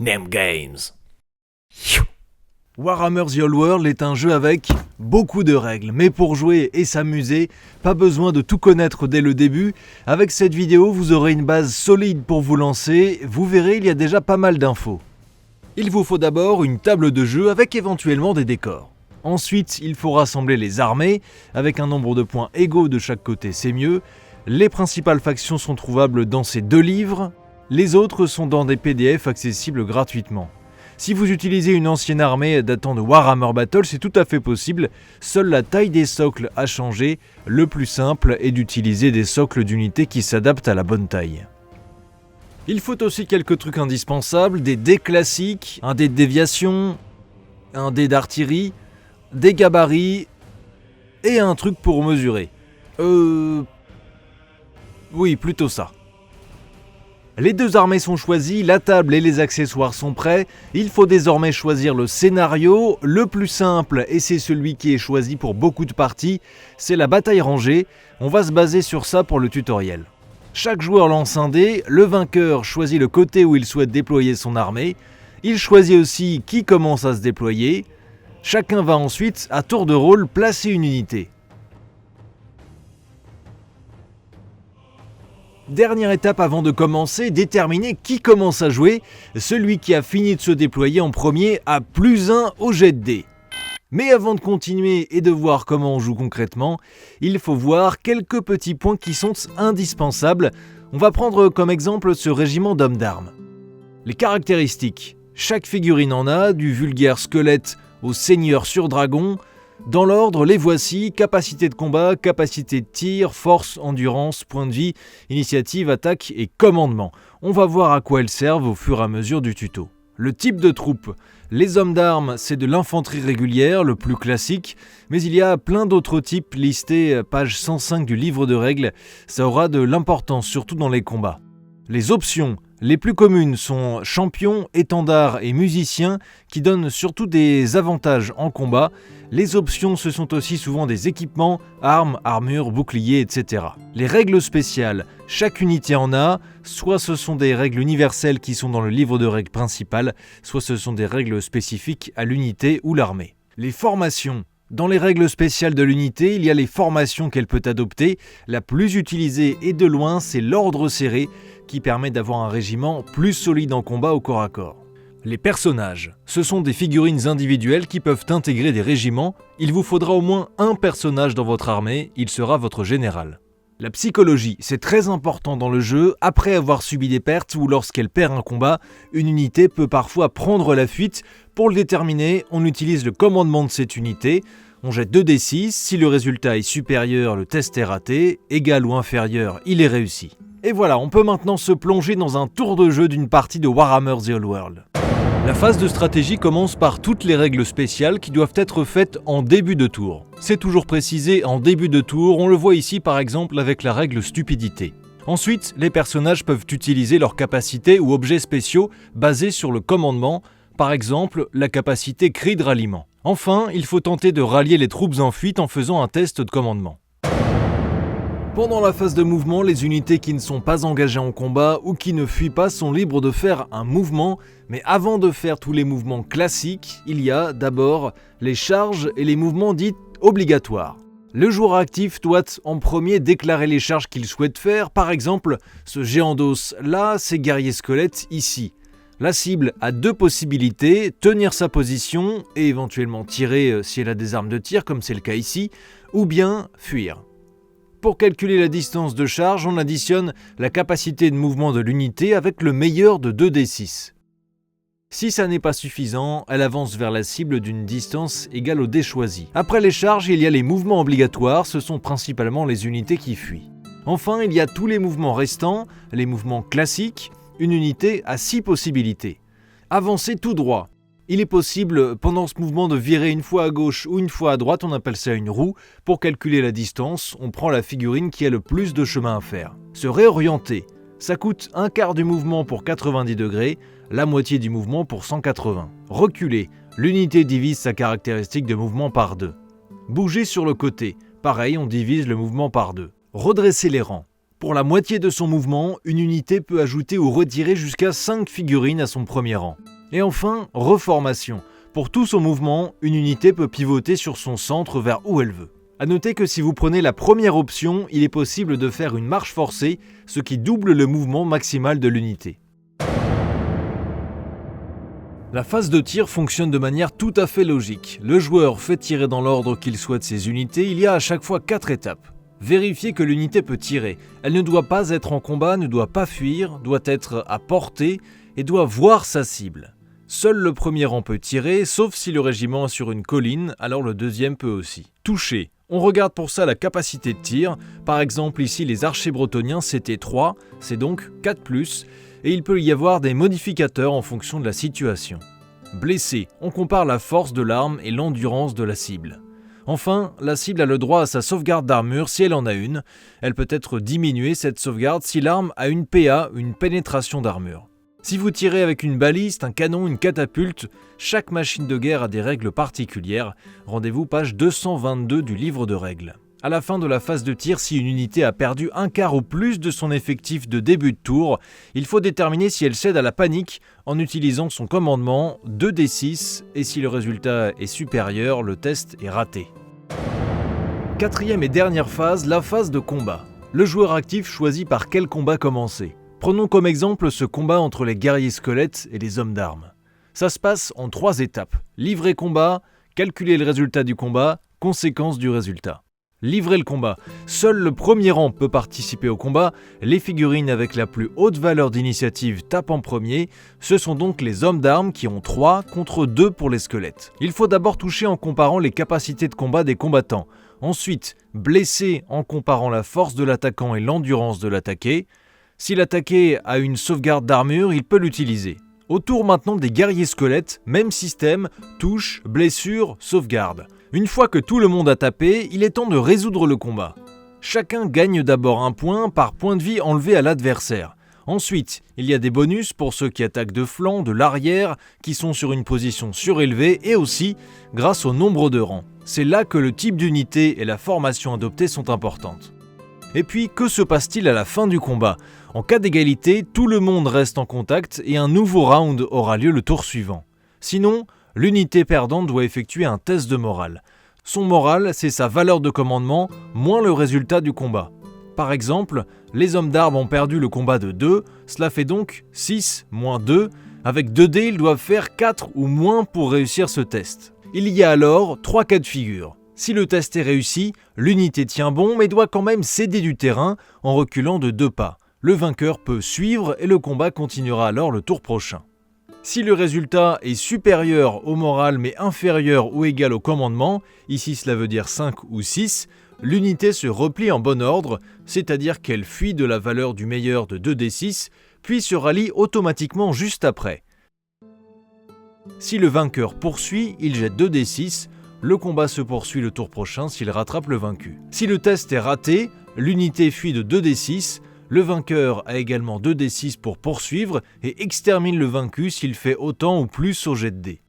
Name Games. Warhammer The Old World est un jeu avec beaucoup de règles, mais pour jouer et s'amuser, pas besoin de tout connaître dès le début. Avec cette vidéo, vous aurez une base solide pour vous lancer, vous verrez, il y a déjà pas mal d'infos. Il vous faut d'abord une table de jeu avec éventuellement des décors. Ensuite, il faut rassembler les armées, avec un nombre de points égaux de chaque côté, c'est mieux. Les principales factions sont trouvables dans ces deux livres, les autres sont dans des PDF accessibles gratuitement. Si vous utilisez une ancienne armée datant de Warhammer Battle, c'est tout à fait possible, seule la taille des socles a changé, le plus simple est d'utiliser des socles d'unités qui s'adaptent à la bonne taille. Il faut aussi quelques trucs indispensables, des dés classiques, un dé de déviation, un dé d'artillerie, des gabarits et un truc pour mesurer. Oui, plutôt ça. Les deux armées sont choisies, la table et les accessoires sont prêts, il faut désormais choisir le scénario. Le plus simple, et c'est celui qui est choisi pour beaucoup de parties, c'est la bataille rangée. On va se baser sur ça pour le tutoriel. Chaque joueur lance un dé, le vainqueur choisit le côté où il souhaite déployer son armée, il choisit aussi qui commence à se déployer. Chacun va ensuite, à tour de rôle, placer une unité. Dernière étape avant de commencer, déterminer qui commence à jouer. Celui qui a fini de se déployer en premier a +1 au jet de dés. Mais avant de continuer et de voir comment on joue concrètement, il faut voir quelques petits points qui sont indispensables. On va prendre comme exemple ce régiment d'hommes d'armes. Les caractéristiques. Chaque figurine en a, du vulgaire squelette au seigneur sur dragon. Dans l'ordre, les voici: capacité de combat, capacité de tir, force, endurance, point de vie, initiative, attaque et commandement. On va voir à quoi elles servent au fur et à mesure du tuto. Le type de troupe. Les hommes d'armes, c'est de l'infanterie régulière, le plus classique, mais il y a plein d'autres types listés page 105 du livre de règles. Ça aura de l'importance, surtout dans les combats. Les options. Les plus communes sont champions, étendards et musiciens qui donnent surtout des avantages en combat. Les options, ce sont aussi souvent des équipements, armes, armures, boucliers, etc. Les règles spéciales, chaque unité en a, soit ce sont des règles universelles qui sont dans le livre de règles principal, soit ce sont des règles spécifiques à l'unité ou l'armée. Les formations. Dans les règles spéciales de l'unité, il y a les formations qu'elle peut adopter. La plus utilisée et de loin, c'est l'ordre serré, qui permet d'avoir un régiment plus solide en combat au corps à corps. Les personnages. Ce sont des figurines individuelles qui peuvent intégrer des régiments. Il vous faudra au moins un personnage dans votre armée, il sera votre général. La psychologie, c'est très important dans le jeu. Après avoir subi des pertes ou lorsqu'elle perd un combat, une unité peut parfois prendre la fuite. Pour le déterminer, on utilise le commandement de cette unité. On jette 2d6, si le résultat est supérieur, le test est raté, égal ou inférieur, il est réussi. Et voilà, on peut maintenant se plonger dans un tour de jeu d'une partie de Warhammer The Old World. La phase de stratégie commence par toutes les règles spéciales qui doivent être faites en début de tour. C'est toujours précisé en début de tour, on le voit ici par exemple avec la règle stupidité. Ensuite, les personnages peuvent utiliser leurs capacités ou objets spéciaux basés sur le commandement, par exemple la capacité cri de ralliement. Enfin, il faut tenter de rallier les troupes en fuite en faisant un test de commandement. Pendant la phase de mouvement, les unités qui ne sont pas engagées en combat ou qui ne fuient pas sont libres de faire un mouvement, mais avant de faire tous les mouvements classiques, il y a d'abord les charges et les mouvements dits obligatoires. Le joueur actif doit en premier déclarer les charges qu'il souhaite faire, par exemple ce géant d'os là, ces guerriers squelettes ici. La cible a deux possibilités, tenir sa position et éventuellement tirer si elle a des armes de tir comme c'est le cas ici, ou bien fuir. Pour calculer la distance de charge, on additionne la capacité de mouvement de l'unité avec le meilleur de 2d6. Si ça n'est pas suffisant, elle avance vers la cible d'une distance égale au dé choisi. Après les charges, il y a les mouvements obligatoires, ce sont principalement les unités qui fuient. Enfin, il y a tous les mouvements restants, les mouvements classiques. Une unité a 6 possibilités. Avancer tout droit. Il est possible pendant ce mouvement de virer une fois à gauche ou une fois à droite, on appelle ça une roue. Pour calculer la distance, on prend la figurine qui a le plus de chemin à faire. Se réorienter. Ça coûte un quart du mouvement pour 90 degrés, la moitié du mouvement pour 180. Reculer. L'unité divise sa caractéristique de mouvement par 2. Bouger sur le côté. Pareil, on divise le mouvement par 2. Redresser les rangs. Pour la moitié de son mouvement, une unité peut ajouter ou retirer jusqu'à 5 figurines à son premier rang. Et enfin, reformation. Pour tout son mouvement, une unité peut pivoter sur son centre vers où elle veut. A noter que si vous prenez la première option, il est possible de faire une marche forcée, ce qui double le mouvement maximal de l'unité. La phase de tir fonctionne de manière tout à fait logique. Le joueur fait tirer dans l'ordre qu'il souhaite ses unités, il y a à chaque fois 4 étapes. Vérifiez que l'unité peut tirer. Elle ne doit pas être en combat, ne doit pas fuir, doit être à portée et doit voir sa cible. Seul le premier rang peut tirer, sauf si le régiment est sur une colline, alors le deuxième peut aussi. Toucher. On regarde pour ça la capacité de tir. Par exemple, ici les archers bretoniens c'était 3, c'est donc 4+, et il peut y avoir des modificateurs en fonction de la situation. Blessé. On compare la force de l'arme et l'endurance de la cible. Enfin, la cible a le droit à sa sauvegarde d'armure si elle en a une. Elle peut être diminuée cette sauvegarde si l'arme a une PA, une pénétration d'armure. Si vous tirez avec une baliste, un canon, une catapulte, chaque machine de guerre a des règles particulières. Rendez-vous page 222 du livre de règles. À la fin de la phase de tir, si une unité a perdu un quart ou plus de son effectif de début de tour, il faut déterminer si elle cède à la panique en utilisant son commandement 2d6 et si le résultat est supérieur, le test est raté. Quatrième et dernière phase, la phase de combat. Le joueur actif choisit par quel combat commencer. Prenons comme exemple ce combat entre les guerriers squelettes et les hommes d'armes. Ça se passe en 3 étapes. Livrer combat, calculer le résultat du combat, conséquences du résultat. Livrer le combat. Seul le premier rang peut participer au combat. Les figurines avec la plus haute valeur d'initiative tapent en premier. Ce sont donc les hommes d'armes qui ont 3 contre 2 pour les squelettes. Il faut d'abord toucher en comparant les capacités de combat des combattants. Ensuite, blesser en comparant la force de l'attaquant et l'endurance de l'attaqué. Si l'attaqué a une sauvegarde d'armure, il peut l'utiliser. Au tour maintenant des guerriers squelettes, même système, touche, blessure, sauvegarde. Une fois que tout le monde a tapé, il est temps de résoudre le combat. Chacun gagne d'abord un point par point de vie enlevé à l'adversaire. Ensuite, il y a des bonus pour ceux qui attaquent de flanc, de l'arrière, qui sont sur une position surélevée et aussi grâce au nombre de rangs. C'est là que le type d'unité et la formation adoptée sont importantes. Et puis, que se passe-t-il à la fin du combat ? En cas d'égalité, tout le monde reste en contact et un nouveau round aura lieu le tour suivant. Sinon, l'unité perdante doit effectuer un test de morale. Son moral, c'est sa valeur de commandement moins le résultat du combat. Par exemple, les hommes d'armes ont perdu le combat de 2, cela fait donc 6 moins 2. Avec 2 dés, ils doivent faire 4 ou moins pour réussir ce test. Il y a alors 3 cas de figure. Si le test est réussi, l'unité tient bon mais doit quand même céder du terrain en reculant de 2 pas. Le vainqueur peut suivre et le combat continuera alors le tour prochain. Si le résultat est supérieur au moral mais inférieur ou égal au commandement, ici cela veut dire 5 ou 6, l'unité se replie en bon ordre, c'est-à-dire qu'elle fuit de la valeur du meilleur de 2d6, puis se rallie automatiquement juste après. Si le vainqueur poursuit, il jette 2d6, le combat se poursuit le tour prochain s'il rattrape le vaincu. Si le test est raté, l'unité fuit de 2d6, le vainqueur a également 2d6 pour poursuivre et extermine le vaincu s'il fait autant ou plus au jet de dés.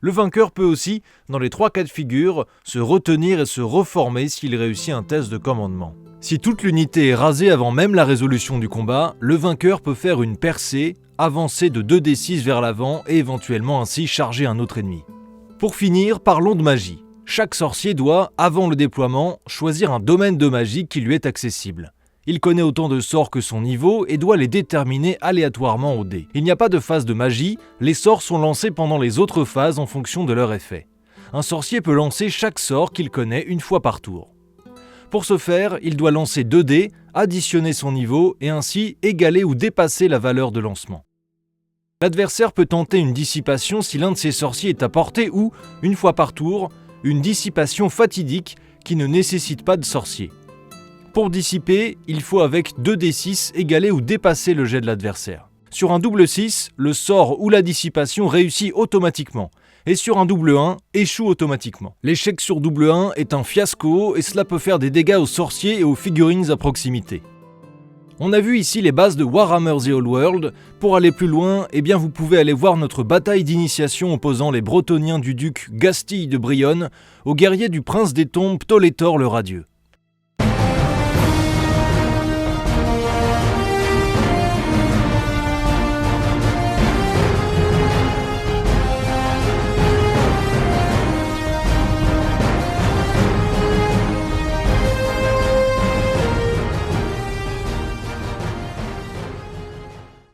Le vainqueur peut aussi, dans les 3 cas de figure, se retenir et se reformer s'il réussit un test de commandement. Si toute l'unité est rasée avant même la résolution du combat, le vainqueur peut faire une percée, avancer de 2d6 vers l'avant et éventuellement ainsi charger un autre ennemi. Pour finir, parlons de magie. Chaque sorcier doit, avant le déploiement, choisir un domaine de magie qui lui est accessible. Il connaît autant de sorts que son niveau et doit les déterminer aléatoirement au dé. Il n'y a pas de phase de magie, les sorts sont lancés pendant les autres phases en fonction de leur effet. Un sorcier peut lancer chaque sort qu'il connaît une fois par tour. Pour ce faire, il doit lancer 2 dés, additionner son niveau et ainsi égaler ou dépasser la valeur de lancement. L'adversaire peut tenter une dissipation si l'un de ses sorciers est à portée ou, une fois par tour, une dissipation fatidique qui ne nécessite pas de sorcier. Pour dissiper, il faut avec 2d6 égaler ou dépasser le jet de l'adversaire. Sur un double 6, le sort ou la dissipation réussit automatiquement, et sur un double 1, échoue automatiquement. L'échec sur double 1 est un fiasco et cela peut faire des dégâts aux sorciers et aux figurines à proximité. On a vu ici les bases de Warhammer The Old World. Pour aller plus loin, vous pouvez aller voir notre bataille d'initiation opposant les Bretoniens du duc Gastille de Brionne aux guerriers du prince des tombes Ptoléthore le Radieux.